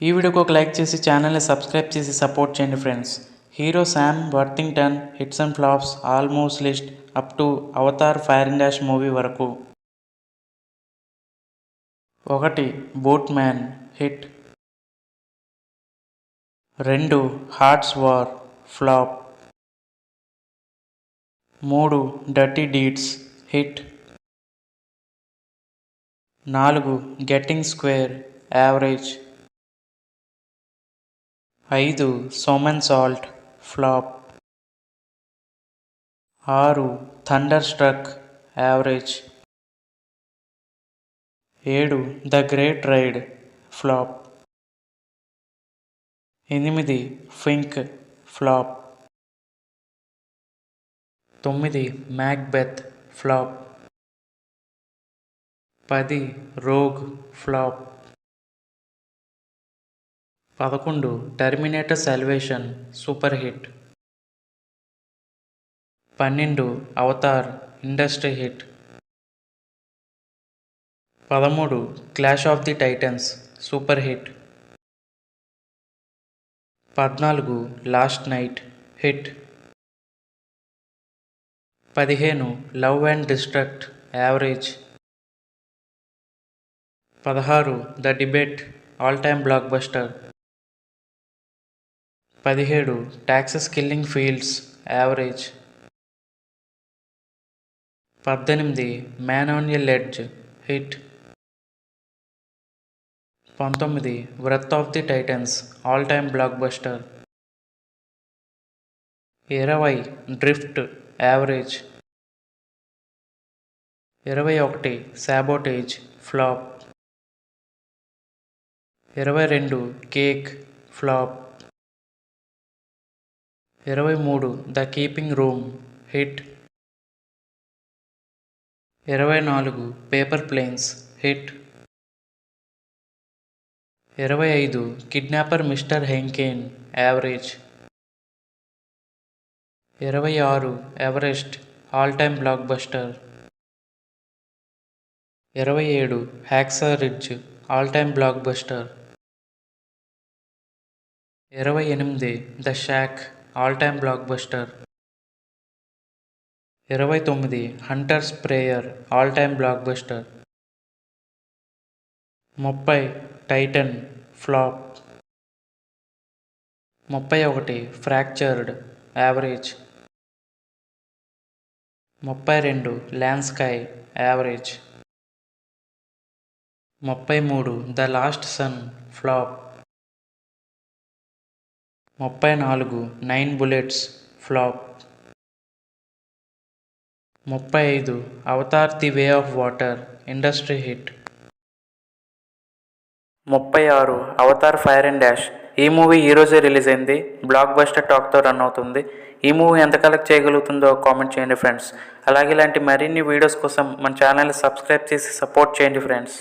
ఈ వీడియోకి ఒక లైక్ చేసి ఛానల్ని సబ్స్క్రైబ్ చేసి సపోర్ట్ చేయండి friends. Hero Sam Worthington hits and flops almost list up to Avatar Fire and Ash movie వరకు. 1. Bootmen hit. 2. Hart's War flop. 3. Dirty Deeds hit. 4. Getting Square average. 5. Somersault flop. 6. Thunderstruck average. 7. The Great Raid flop. 8. Fink flop. 9. Macbeth flop. 10. Rogue flop. 11. Terminator Salvation super hit. 12. Avatar industry hit. 13. Clash of the Titans super hit. 14. Last Night hit. 15. Love and Distrust average. 16. The డిబేట్ all time blockbuster. 17. Texas Killing Fields average. 18. Man on a Ledge hit. 19. Wrath of the Titans all time blockbuster. 20. Drift average. 21. Sabotage flop. 22. Cake flop. 23. The Keeping Room hit. 24. Paper Planes hit. 25. Kidnapping Mister Heineken average. 26. Everest all time block buster. 27. Hacksaw Ridge all time blockbuster. 28. The Shack all time blockbuster. 29. Hunter's Prayer all time blockbuster. 30. Titan flop. 31. Fractured average. 32. Land Sky average. 33. The Last Son flop. 34. 9 bullets flop. 35. Avatar the Way of Water industry hit. 36. Avatar Fire and Ash. ఈ movie ఈరోజే release అయింది. Blockbuster టాక్తో run అవుతుంది. ఈ movie ఎంత collect చేయగలుగుతుందో comment చేయండి friends. అలాగే ఇలాంటి మరిన్ని వీడియోస్ కోసం మన ఛానల్ని సబ్స్క్రైబ్ చేసి సపోర్ట్ చేయండి ఫ్రెండ్స్.